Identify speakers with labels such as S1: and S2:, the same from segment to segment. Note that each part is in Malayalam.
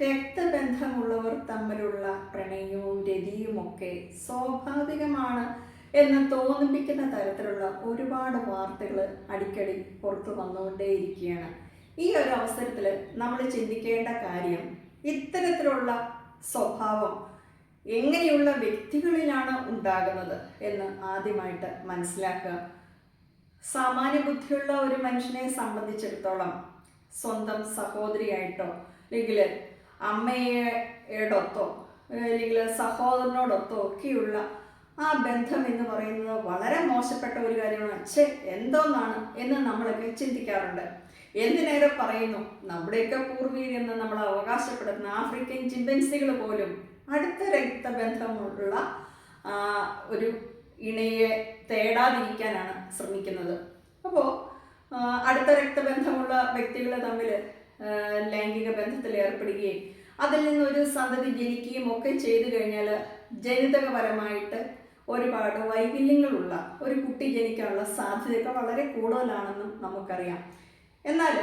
S1: രക്തബന്ധമുള്ളവർ തമ്മിലുള്ള പ്രണയവും രതിയുമൊക്കെ സ്വാഭാവികമാണ് എന്ന് തോന്നിപ്പിക്കുന്ന തരത്തിലുള്ള ഒരുപാട് വാർത്തകൾ അടിക്കടി പുറത്തു വന്നുകൊണ്ടേയിരിക്കുകയാണ്. ഈ ഒരു അവസരത്തിൽ നമ്മൾ ചിന്തിക്കേണ്ട കാര്യം, ഇത്തരത്തിലുള്ള സ്വഭാവം എങ്ങനെയുള്ള വ്യക്തികളിലാണ് ഉണ്ടാകുന്നത് എന്ന് ആദ്യമായിട്ട് മനസ്സിലാക്കുക. സാമാന്യ ബുദ്ധിയുള്ള ഒരു മനുഷ്യനെ സംബന്ധിച്ചിടത്തോളം സ്വന്തം സഹോദരിയായിട്ടോ അല്ലെങ്കിൽ അമ്മയോടൊത്തോ അല്ലെങ്കിൽ സഹോദരനോടൊത്തോ ഒക്കെയുള്ള ആ ബന്ധം എന്ന് പറയുന്നത് വളരെ മോശപ്പെട്ട ഒരു കാര്യമാണ്. എന്തോന്നാണ് എന്ന് നമ്മളൊക്കെ ചിന്തിക്കാറുണ്ട്. എന്തിനേറെ പറയുന്നു, നമ്മുടെയൊക്കെ പൂർവീകരെന്ന് നമ്മൾ അവകാശപ്പെടുന്ന ആഫ്രിക്കൻ ചിമ്പൻസികൾ പോലും അടുത്ത രക്തബന്ധമുള്ള ഒരു ഇണയെ തേടാതിരിക്കാനാണ് ശ്രമിക്കുന്നത്. അപ്പോൾ അടുത്ത രക്തബന്ധമുള്ള വ്യക്തികൾ തമ്മിൽ ലൈംഗിക ബന്ധത്തിൽ ഏർപ്പെടുകയും അതിൽ നിന്നൊരു സന്തതി ജനിക്കുകയും ഒക്കെ ചെയ്തു കഴിഞ്ഞാൽ ജനിതകപരമായിട്ട് ഒരുപാട് വൈകല്യങ്ങളുള്ള ഒരു കുട്ടി ജനിക്കാനുള്ള സാധ്യതയൊക്കെ വളരെ കൂടുതലാണെന്നും നമുക്കറിയാം. എന്നാൽ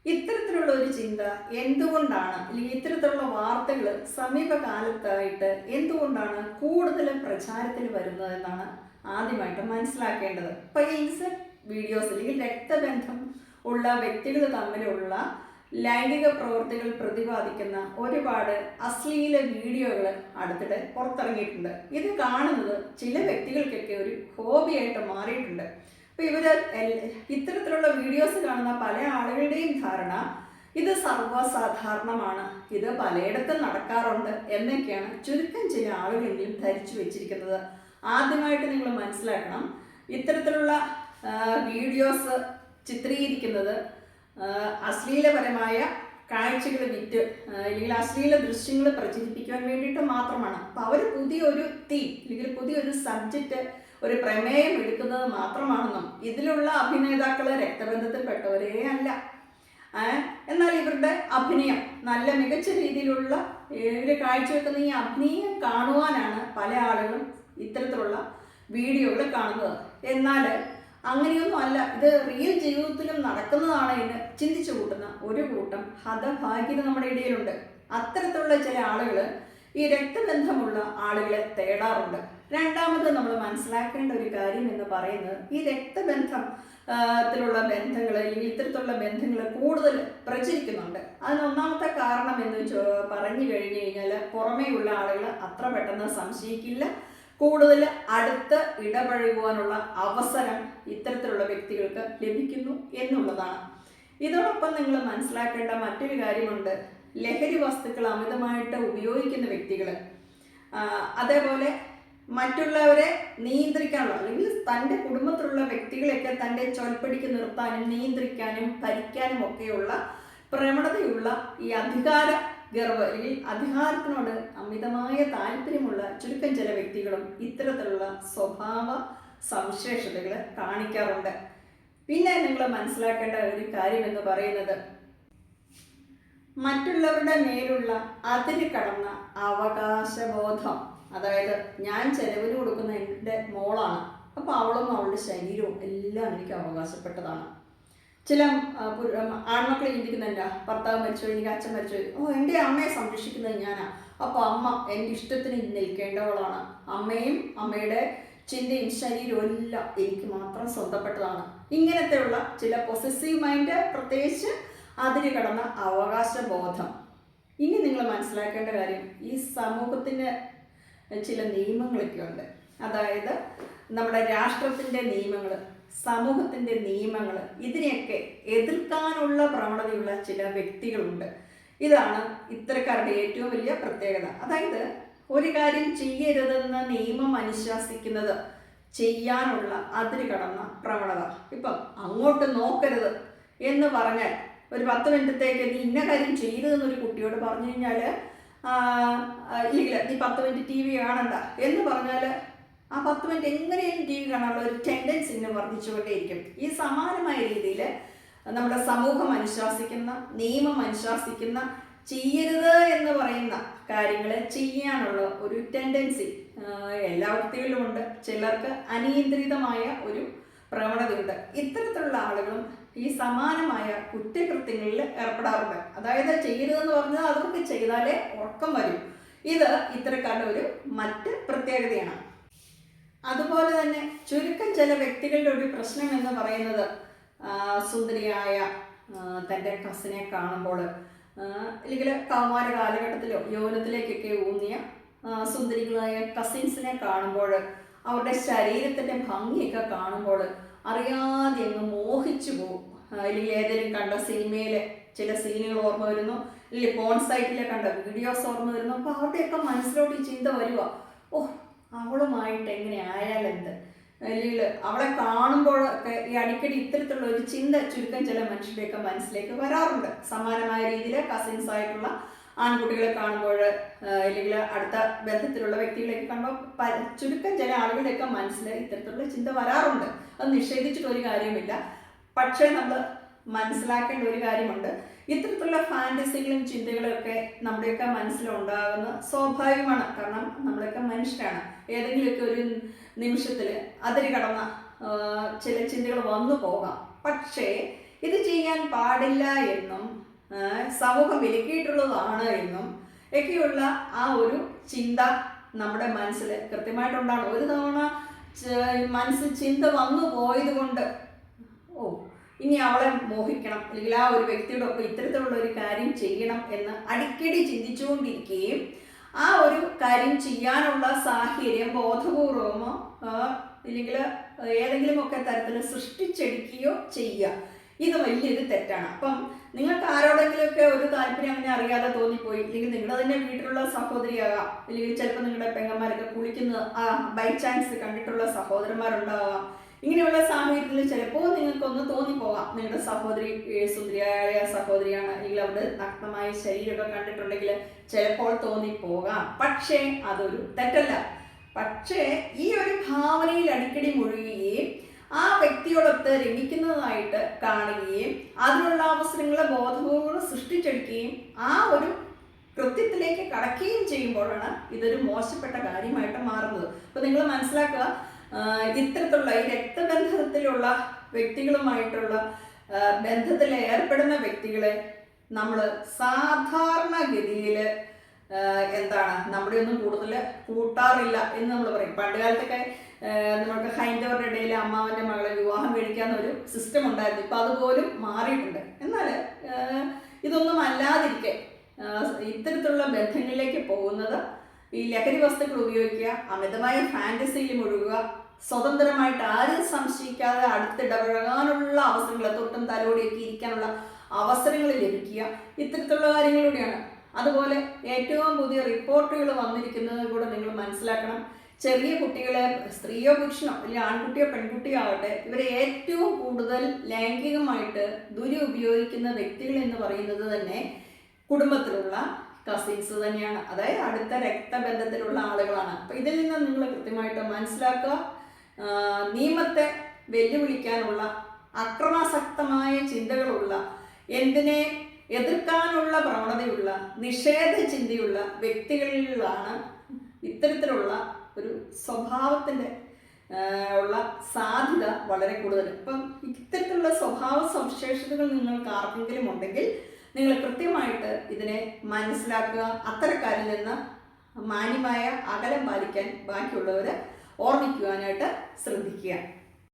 S1: ഇത്തരത്തിലുള്ള ഒരു ചിന്ത എന്തുകൊണ്ടാണ്, അല്ലെങ്കിൽ ഇത്തരത്തിലുള്ള വാർത്തകൾ സമീപകാലത്തായിട്ട് എന്തുകൊണ്ടാണ് കൂടുതൽ പ്രചാരത്തിൽ വരുന്നതെന്നാണ് ആദ്യമായിട്ട് മനസ്സിലാക്കേണ്ടത്. ഇപ്പോൾ ഈ വീഡിയോസ് അല്ലെങ്കിൽ രക്തബന്ധം ഉള്ള വ്യക്തികൾ തമ്മിലുള്ള ലൈംഗിക പ്രവൃത്തികൾ പ്രതിപാദിക്കുന്ന ഒരുപാട് അശ്ലീല വീഡിയോകൾ അടുത്തിടെ പുറത്തിറങ്ങിയിട്ടുണ്ട്. ഇത് കാണുന്നത് ചില വ്യക്തികൾക്കൊക്കെ ഒരു ഹോബിയായിട്ട് മാറിയിട്ടുണ്ട്. അപ്പോൾ ഇത്തരത്തിലുള്ള വീഡിയോസ് കാണുന്ന പല ആളുകളുടെയും ധാരണ ഇത് സർവ്വസാധാരണമാണ്, ഇത് പലയിടത്തും നടക്കാറുണ്ട് എന്നൊക്കെയാണ് ചുരുക്കം ചില ആളുകളെങ്കിലും ധരിച്ചു വെച്ചിരിക്കുന്നത്. ആദ്യമായിട്ട് നിങ്ങൾ മനസ്സിലാക്കണം, ഇത്തരത്തിലുള്ള വീഡിയോസ് ചിത്രീകരിക്കുന്നത് അശ്ലീലപരമായ കാഴ്ചകൾ വിറ്റ് അല്ലെങ്കിൽ അശ്ലീല ദൃശ്യങ്ങൾ പ്രചരിപ്പിക്കാൻ വേണ്ടിയിട്ട് മാത്രമാണ്. അപ്പം അവർ പുതിയൊരു തീം അല്ലെങ്കിൽ പുതിയൊരു സബ്ജക്റ്റ്, ഒരു പ്രമേയം എടുക്കുന്നത് മാത്രമാണെന്നും ഇതിലുള്ള അഭിനേതാക്കൾ രക്തബന്ധത്തിൽപ്പെട്ടവരേ അല്ല. എന്നാൽ ഇവരുടെ അഭിനയം നല്ല മികച്ച രീതിയിലുള്ള ഇവർ കാഴ്ചവെക്കുന്ന ഈ അഭിനയം കാണുവാനാണ് പല ആളുകളും ഇത്തരത്തിലുള്ള വീഡിയോകൾ കാണുന്നത്. എന്നാൽ അങ്ങനെയൊന്നും അല്ല, ഇത് റിയൽ ജീവിതത്തിലും നടക്കുന്നതാണ് എന്ന് ചിന്തിച്ചു കൂട്ടുന്ന ഒരു കൂട്ടം ഹതഭാഗ്യത നമ്മുടെ ഇടയിലുണ്ട്. അത്തരത്തിലുള്ള ചില ആളുകൾ ഈ രക്തബന്ധമുള്ള ആളുകളെ തേടാറുണ്ട്. രണ്ടാമത് നമ്മൾ മനസ്സിലാക്കേണ്ട ഒരു കാര്യം എന്ന് പറയുന്നത്, ഈ രക്തബന്ധത്തിലുള്ള ബന്ധങ്ങൾ അല്ലെങ്കിൽ ഇത്തരത്തിലുള്ള ബന്ധങ്ങൾ കൂടുതൽ പ്രചരിക്കുന്നുണ്ട്. അതിന് ഒന്നാമത്തെ കാരണം എന്ന് പറഞ്ഞു കഴിഞ്ഞു കഴിഞ്ഞാൽ, പുറമേയുള്ള ആളുകൾ അത്ര പെട്ടെന്ന് സംശയിക്കില്ല, കൂടുതൽ അടുത്ത് ഇടപഴകുവാനുള്ള അവസരം ഇത്തരത്തിലുള്ള വ്യക്തികൾക്ക് ലഭിക്കുന്നു എന്നുള്ളതാണ്. ഇതോടൊപ്പം നിങ്ങൾ മനസ്സിലാക്കേണ്ട മറ്റൊരു കാര്യമുണ്ട്, ലഹരി വസ്തുക്കൾ അമിതമായിട്ട് ഉപയോഗിക്കുന്ന വ്യക്തികൾ, അതേപോലെ മറ്റുള്ളവരെ നിയന്ത്രിക്കാനുള്ള അല്ലെങ്കിൽ തൻ്റെ കുടുംബത്തിലുള്ള വ്യക്തികളെയൊക്കെ തൻ്റെ ചൊൽപ്പടിക്ക് നിർത്താനും നിയന്ത്രിക്കാനും ഭരിക്കാനും ഒക്കെയുള്ള പ്രവണതയുള്ള ഈ അധികാര ഗർവ് അല്ലെങ്കിൽ അധികാരത്തിനോട് അമിതമായ താല്പര്യമുള്ള ചുരുക്കം ചില വ്യക്തികളും ഇത്തരത്തിലുള്ള സ്വഭാവ സവിശേഷതകൾ കാണിക്കാറുണ്ട്. പിന്നെ നിങ്ങൾ മനസ്സിലാക്കേണ്ട ഒരു കാര്യം എന്ന് പറയുന്നത്, മറ്റുള്ളവരുടെ മേലുള്ള അതിര് കടന്ന അവകാശബോധം. അതായത് ഞാൻ ചെലവിന് കൊടുക്കുന്ന എൻ്റെ മോളാണ്, അപ്പോൾ അവളും അവളുടെ ശരീരവും എല്ലാം എനിക്ക് അവകാശപ്പെട്ടതാണ്. ചില ആൺമക്കളെ ചിന്തിക്കുന്നില്ല, ഭർത്താവ് മരിച്ചു, എനിക്ക് അച്ഛൻ മരിച്ചു, എൻ്റെ അമ്മയെ സംരക്ഷിക്കുന്നത് ഞാനാ, അപ്പോൾ അമ്മ എൻ്റെ ഇഷ്ടത്തിന് നിൽക്കേണ്ടവളാണ്, അമ്മയും അമ്മയുടെ ചിന്തയും ശരീരവും എല്ലാം എനിക്ക് മാത്രം സ്വന്തപ്പെട്ടതാണ്. ഇങ്ങനത്തെയുള്ള ചില പൊസസീവ് മൈൻഡ്, പ്രത്യേകിച്ച് അതിന് കടന്ന അവകാശബോധം. ഇനി നിങ്ങൾ മനസ്സിലാക്കേണ്ട കാര്യം, ഈ സമൂഹത്തിന് ചില നിയമങ്ങളൊക്കെ ഉണ്ട്. അതായത് നമ്മുടെ രാഷ്ട്രത്തിൻ്റെ നിയമങ്ങൾ, സമൂഹത്തിൻ്റെ നിയമങ്ങൾ, ഇതിനെയൊക്കെ എതിർക്കാനുള്ള പ്രവണതയുള്ള ചില വ്യക്തികളുണ്ട്. ഇതാണ് ഇത്തരക്കാരുടെ ഏറ്റവും വലിയ പ്രത്യേകത. അതായത് ഒരു കാര്യം ചെയ്യരുതെന്ന നിയമം അനുശാസിക്കുന്നത് ചെയ്യാനുള്ള അതിര് കടന്ന പ്രവണത. ഇപ്പം അങ്ങോട്ട് നോക്കരുത് എന്ന് പറഞ്ഞാൽ, ഒരു 10 മിനിറ്റത്തേക്ക് നീ ഇന്ന കാര്യം ചെയ്തതെന്നൊരു കുട്ടിയോട് പറഞ്ഞു കഴിഞ്ഞാൽ, ഇല്ലെങ്കിൽ നീ 10 മിനിറ്റ് TV കാണണ്ട എന്ന് പറഞ്ഞാൽ ആ 10 മിനിറ്റ് എങ്ങനെയും TV കാണാനുള്ള ഒരു ടെൻഡൻസി ഇങ്ങനെ വർദ്ധിച്ചുകൊണ്ടേയിരിക്കും. ഈ സമാനമായ രീതിയിൽ നമ്മുടെ സമൂഹം അനുശാസിക്കുന്ന, നിയമം അനുശാസിക്കുന്ന, ചെയ്യരുത് എന്ന് പറയുന്ന കാര്യങ്ങൾ ചെയ്യാനുള്ള ഒരു ടെൻഡൻസി എല്ലാ വ്യക്തികളിലുമുണ്ട്. ചിലർക്ക് അനിയന്ത്രിതമായ ഒരു പ്രവണതയുണ്ട്. ഇത്തരത്തിലുള്ള ആളുകളും ഈ സമാനമായ കുറ്റകൃത്യങ്ങളിൽ ഏർപ്പെടാറുണ്ട്. അതായത് ചെയ്യരുതെന്ന് പറഞ്ഞാൽ അവർക്ക് ചെയ്താലേ ഉറക്കം വരും. ഇത് ഇത്തരക്കാരുടെ ഒരു മറ്റ് പ്രത്യേകതയാണ്. അതുപോലെ തന്നെ ചുരുക്കം ചില വ്യക്തികളുടെ ഒരു പ്രശ്നം എന്ന് പറയുന്നത് സുന്ദരിയായ തൻ്റെ കസിനെ കാണുമ്പോൾ അല്ലെങ്കിൽ കൗമാര കാലഘട്ടത്തിലോ യൗവനത്തിലേക്കൊക്കെ ഊന്നിയ സുന്ദരികളായ കസിൻസിനെ കാണുമ്പോൾ അവരുടെ ശരീരത്തിൻ്റെ ഭംഗിയൊക്കെ കാണുമ്പോൾ അറിയാതെ അങ്ങ് മോഹിച്ചു പോകും. അല്ലെങ്കിൽ ഏതെങ്കിലും കണ്ട സിനിമയിലെ ചില സീനുകൾ ഓർമ്മ വരുന്നു, അല്ലെങ്കിൽ പോൺ സൈറ്റിലെ കണ്ട വീഡിയോസ് ഓർമ്മ വരുന്നു. അപ്പോൾ അവരുടെയൊക്കെ മനസ്സിലോട്ട് ഈ ചിന്ത വരിക, ഓ അവളുമായിട്ട് എങ്ങനെ ആയാലെന്ത്, അല്ലെങ്കിൽ അവളെ കാണുമ്പോഴൊക്കെ ഈ അടിക്കടി ഇത്തരത്തിലുള്ള ഒരു ചിന്ത ചുരുക്കം ചില മനുഷ്യരുടെയൊക്കെ മനസ്സിലേക്ക് വരാറുണ്ട്. സമാനമായ രീതിയിൽ കസിൻസ് ആയിട്ടുള്ള ആൺകുട്ടികളെ കാണുമ്പോൾ അല്ലെങ്കിൽ അടുത്ത ബന്ധത്തിലുള്ള വ്യക്തികളെയൊക്കെ കാണുമ്പോൾ ചുരുക്കം ചില ആളുകളുടെയൊക്കെ മനസ്സിൽ ഇത്തരത്തിലുള്ള ചിന്ത വരാറുണ്ട്. അത് നിഷേധിച്ചിട്ടൊരു കാര്യമില്ല. പക്ഷേ നമ്മൾ മനസ്സിലാക്കേണ്ട ഒരു കാര്യമുണ്ട്, ഇത്തരത്തിലുള്ള ഫാൻറ്റസികളും ചിന്തകളൊക്കെ നമ്മുടെയൊക്കെ മനസ്സിലുണ്ടാകുന്ന സ്വാഭാവികമാണ്. കാരണം നമ്മളൊക്കെ മനുഷ്യരാണ്. ഏതെങ്കിലുമൊക്കെ ഒരു നിമിഷത്തിൽ അതിര് കടന്ന ചില ചിന്തകൾ വന്നു പോകാം. പക്ഷേ ഇത് ചെയ്യാൻ പാടില്ല എന്നും സമൂഹം വിലക്കിയിട്ടുള്ളതാണ് എന്നും ഒക്കെയുള്ള ആ ഒരു ചിന്ത നമ്മുടെ മനസ്സിൽ കൃത്യമായിട്ടുണ്ടാണ്. ഒരു തവണ മനസ്സിൽ ചിന്ത വന്നു പോയത് കൊണ്ട് ഇനി അവളെ മോഹിക്കണം, അല്ലെങ്കിൽ ആ ഒരു വ്യക്തിയുടെ ഒപ്പം ഇത്തരത്തിലുള്ള ഒരു കാര്യം ചെയ്യണം എന്ന് അടിക്കടി ചിന്തിച്ചുകൊണ്ടിരിക്കുകയും ആ ഒരു കാര്യം ചെയ്യാനുള്ള സാഹചര്യം ബോധപൂർവമോ അല്ലെങ്കിൽ ഏതെങ്കിലുമൊക്കെ തരത്തിൽ സൃഷ്ടിച്ചെടുക്കുകയോ ചെയ്യുക, ഇത് വലിയൊരു തെറ്റാണ്. അപ്പം നിങ്ങൾക്ക് ആരോടെങ്കിലുമൊക്കെ ഒരു താല്പര്യം അങ്ങനെ അറിയാതെ തോന്നിപ്പോയി, അല്ലെങ്കിൽ നിങ്ങളുടെ തന്നെ വീട്ടിലുള്ള സഹോദരിയാകാം, അല്ലെങ്കിൽ ചിലപ്പോൾ നിങ്ങളുടെ പെങ്ങന്മാരൊക്കെ കുളിക്കുന്ന ബൈ ചാൻസ് കണ്ടിട്ടുള്ള സഹോദരന്മാരുണ്ടാവാം. ഇങ്ങനെയുള്ള സാഹചര്യത്തിൽ ചിലപ്പോൾ നിങ്ങൾക്കൊന്ന് തോന്നിപ്പോകാം, നിങ്ങളുടെ സഹോദരി സുന്ദരിയായ സഹോദരിയാണ്, അല്ലെങ്കിൽ അവിടെ നഗ്നമായ ശരീരമൊക്കെ കണ്ടിട്ടുണ്ടെങ്കിൽ ചിലപ്പോൾ തോന്നിപ്പോകാം. പക്ഷേ അതൊരു തെറ്റല്ല. പക്ഷേ ഈ ഒരു ഭാവനയിൽ അടിക്കടി മുഴുകുകയും ആ വ്യക്തിയോടൊത്ത് രമിക്കുന്നതായിട്ട് കാണുകയും അതിനുള്ള അവസരങ്ങളെ ബോധപൂർവ്വം സൃഷ്ടിച്ചെടുക്കുകയും ആ ഒരു കൃത്യത്തിലേക്ക് കടക്കുകയും ചെയ്യുമ്പോഴാണ് ഇതൊരു മോശപ്പെട്ട കാര്യമായിട്ട് മാറുന്നത്. അപ്പോൾ നിങ്ങൾ മനസ്സിലാക്കുക, ഇത്തരത്തിലുള്ള ഈ രക്തബന്ധത്തിലുള്ള വ്യക്തികളുമായിട്ടുള്ള ബന്ധത്തിൽ ഏർപ്പെടുന്ന വ്യക്തികളെ നമ്മൾ സാധാരണഗതിയിൽ നമ്മുടെ ഒന്നും കൂടുതൽ കൂട്ടാറില്ല എന്ന് നമ്മൾ പറയും. പണ്ട് കാലത്തൊക്കെ നമ്മൾക്ക് ഹൈന്ദവരുടെ ഇടയിൽ അമ്മാവൻ്റെ മകളെ വിവാഹം കഴിക്കാമെന്നൊരു സിസ്റ്റം ഉണ്ടായിരുന്നു. ഇപ്പം അതുപോലും മാറിയിട്ടുണ്ട്. എന്നാൽ ഇതൊന്നും അല്ലാതിരിക്കെ ഇത്തരത്തിലുള്ള ബന്ധങ്ങളിലേക്ക് പോകുന്നത് ഈ ലഹരി വസ്തുക്കൾ ഉപയോഗിക്കുക, അമിതമായ ഫാൻറ്റസിയിൽ മുഴുകുക, സ്വതന്ത്രമായിട്ട് ആരും സംശയിക്കാതെ അടുത്തിടപഴകാനുള്ള അവസരങ്ങൾ, തൊട്ടും തലോടിയൊക്കെ ഇരിക്കാനുള്ള അവസരങ്ങൾ ലഭിക്കുക, ഇത്തരത്തിലുള്ള കാര്യങ്ങളിലൂടെയാണ്. അതുപോലെ ഏറ്റവും പുതിയ റിപ്പോർട്ടുകൾ വന്നിരിക്കുന്നത് കൂടെ നിങ്ങൾ മനസ്സിലാക്കണം. ചെറിയ കുട്ടികളെ, സ്ത്രീയോ പുരുഷനോ അല്ലെങ്കിൽ ആൺകുട്ടിയോ പെൺകുട്ടിയോ ആവട്ടെ, ഇവരെ ഏറ്റവും കൂടുതൽ ലൈംഗികമായിട്ട് ദുരുപയോഗിക്കുന്ന വ്യക്തികൾ എന്ന് പറയുന്നത് തന്നെ കുടുംബത്തിലുള്ള കസിൻസ് തന്നെയാണ്. അതായത് അടുത്ത രക്തബന്ധത്തിലുള്ള ആളുകളാണ്. അപ്പം ഇതിൽ നിന്ന് നിങ്ങൾ കൃത്യമായിട്ട് മനസ്സിലാക്കുക, നിയമത്തെ വെല്ലുവിളിക്കാനുള്ള അക്രമാസക്തമായ ചിന്തകളുള്ള, എന്തിനെ എതിർക്കാനുള്ള പ്രവണതയുള്ള, നിഷേധ ചിന്തയുള്ള വ്യക്തികളിലാണ് ഇത്തരത്തിലുള്ള ഒരു സ്വഭാവത്തിൻ്റെ ഉള്ള സാധ്യത വളരെ കൂടുതൽ. അപ്പം ഇത്തരത്തിലുള്ള സ്വഭാവ സവിശേഷതകൾ നിങ്ങൾക്ക് ആർക്കെങ്കിലും ഉണ്ടെങ്കിൽ നിങ്ങൾ കൃത്യമായിട്ട് ഇതിനെ മനസ്സിലാക്കുക. അത്തരക്കാരിൽ നിന്ന് മാന്യമായ അകലം പാലിക്കാൻ ബാക്കിയുള്ളവർ ഓർമ്മിക്കുവാനായിട്ട് ശ്രദ്ധിക്കുക.